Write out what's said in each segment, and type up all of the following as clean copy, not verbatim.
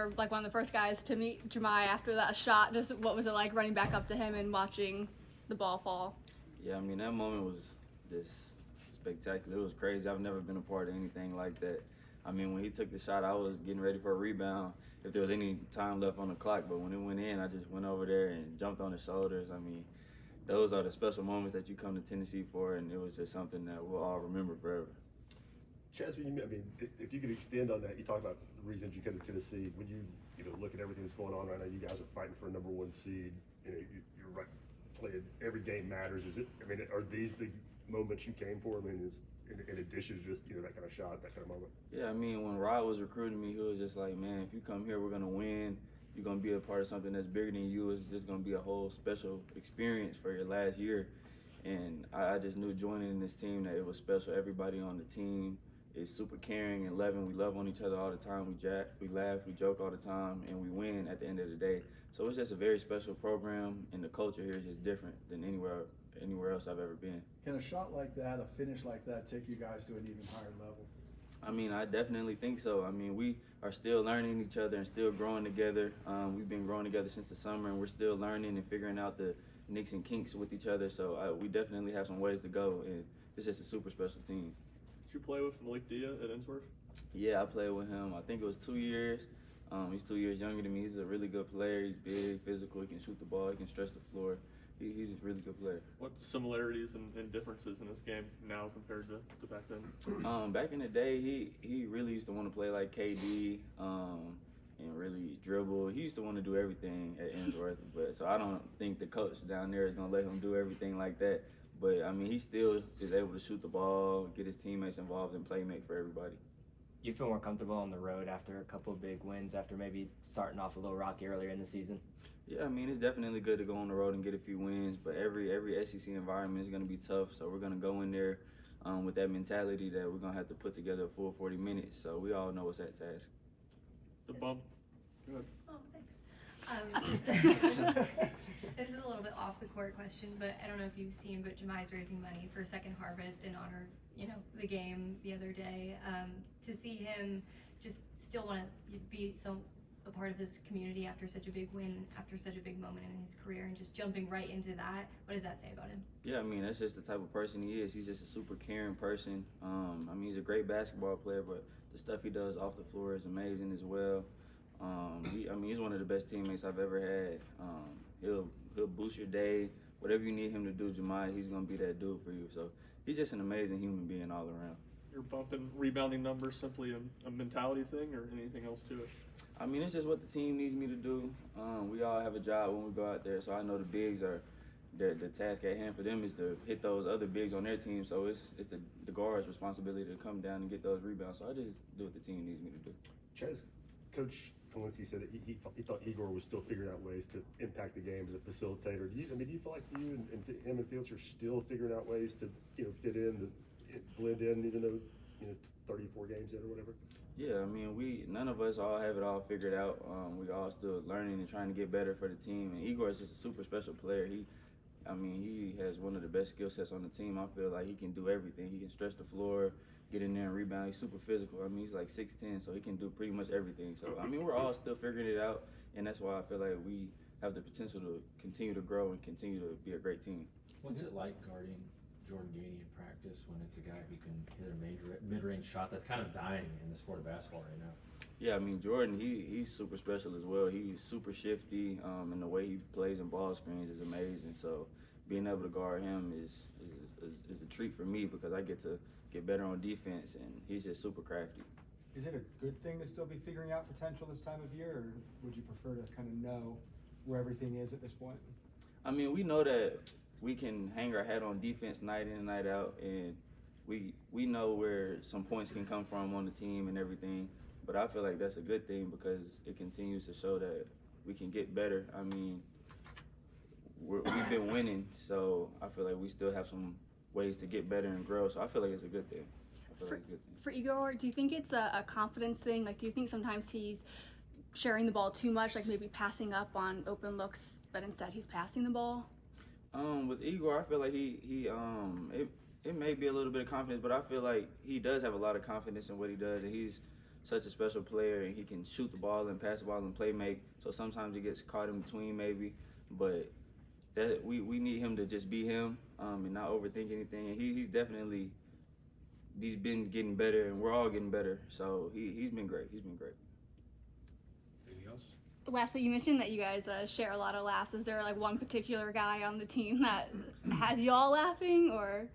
were like one of the first guys to meet Jemai after that shot. Just what was it like running back up to him and watching the ball fall? Yeah, I mean, that moment was just spectacular. It was crazy. I've never been a part of anything like that. I mean, when he took the shot, I was getting ready for a rebound if there was any time left on the clock. But when it went in, I just went over there and jumped on his shoulders. I mean, those are the special moments that you come to Tennessee for, and it was just something that we'll all remember forever. Chaz, I mean, if you could extend on that, you talk about the reasons you came to Tennessee. When you look at everything that's going on right now, you guys are fighting for a #1 seed. You're right, playing every game matters. Is it? I mean, are these the moments you came for? I mean, is in addition to just that kind of shot, that kind of moment? Yeah, I mean, when Rod was recruiting me, he was just like, man, if you come here, we're gonna win. You're gonna be a part of something that's bigger than you. It's just gonna be a whole special experience for your last year. And I just knew joining this team that it was special. Everybody on the team is super caring and loving. We love on each other all the time. We laugh, we joke all the time, and we win at the end of the day. So it's just a very special program, and the culture here is just different than anywhere else I've ever been. Can a shot like that, a finish like that, take you guys to an even higher level? I mean, I definitely think so. I mean, we are still learning each other and still growing together. We've been growing together since the summer, and we're still learning and figuring out the nicks and kinks with each other. So we definitely have some ways to go, and it's just a super special team. Did you play with Malik Dia at Ensworth? Yeah, I played with him. I think it was 2 years. He's 2 years younger than me. He's a really good player. He's big, physical. He can shoot the ball. He can stretch the floor. He's a really good player. What similarities and differences in his game now compared to back then? Back in the day, he really used to want to play like KD and really dribble. He used to want to do everything at Ensworth, so I don't think the coach down there is going to let him do everything like that. But, I mean, he still is able to shoot the ball, get his teammates involved, and play make for everybody. You feel more comfortable on the road after a couple of big wins, after maybe starting off a little rocky earlier in the season? Yeah, I mean, it's definitely good to go on the road and get a few wins, but every SEC environment is going to be tough, so we're going to go in there with that mentality that we're going to have to put together a full 40 minutes, so we all know what's at task. The bump. Go ahead. Oh, thanks. This is a little bit off the court question, but I don't know if you've seen, but Jemai's raising money for Second Harvest in honor, the game the other day. To see him just still want to be a part of this community after such a big win, after such a big moment in his career, and just jumping right into that, what does that say about him? Yeah, I mean, that's just the type of person he is. He's just a super caring person. I mean, he's a great basketball player, but the stuff he does off the floor is amazing as well. He's one of the best teammates I've ever had. He'll boost your day. Whatever you need him to do, Jemai, he's going to be that dude for you. So he's just an amazing human being all around. Your bump and rebounding numbers simply a mentality thing or anything else to it? I mean, it's just what the team needs me to do. We all have a job when we go out there, so I know the bigs are the task at hand for them is to hit those other bigs on their team. So it's the guard's responsibility to come down and get those rebounds. So I just do what the team needs me to do. Chaz, Coach Kalinsky said that he thought Igor was still figuring out ways to impact the game as a facilitator. Do you feel like you and him and Fields are still figuring out ways to fit in, blend in, even though 34 games in or whatever? Yeah, I mean, none of us all have it all figured out. We all still learning and trying to get better for the team. And Igor is just a super special player. He has one of the best skill sets on the team. I feel like he can do everything. He can stretch the floor, get in there and rebound. He's super physical. I mean, he's like 6'10", so he can do pretty much everything. So, I mean, we're all still figuring it out, and that's why I feel like we have the potential to continue to grow and continue to be a great team. What's it like guarding Jordan Gainey in practice when it's a guy who can hit a mid-range shot that's kind of dying in the sport of basketball right now? Yeah, I mean, Jordan, he's super special as well. He's super shifty, and the way he plays in ball screens is amazing. So being able to guard him is a treat for me because I get to get better on defense, and he's just super crafty. Is it a good thing to still be figuring out potential this time of year, or would you prefer to kind of know where everything is at this point? I mean, we know that we can hang our hat on defense night in and night out, and we know where some points can come from on the team and everything. But I feel like that's a good thing because it continues to show that we can get better. I mean, we've been winning, so I feel like we still have some ways to get better and grow. So I feel like it's a good thing. For Igor, do you think it's a confidence thing? Like, do you think sometimes he's sharing the ball too much, like maybe passing up on open looks, but instead he's passing the ball? With Igor, I feel like it may be a little bit of confidence, but I feel like he does have a lot of confidence in what he does, and he's such a special player, and he can shoot the ball and pass the ball and play make. So sometimes he gets caught in between maybe, but that we need him to just be him and not overthink anything. And he's been getting better, and we're all getting better. So he's been great. He's been great. Anything else? Lastly, you mentioned that you guys share a lot of laughs. Is there like one particular guy on the team that has y'all laughing, or?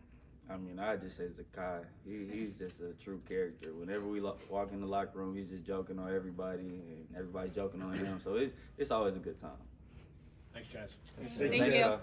I mean, I just say Zakai. He's just a true character. Whenever we walk in the locker room, he's just joking on everybody, and everybody's joking on him. So it's always a good time. Thanks, Chaz. Thank you. y'all.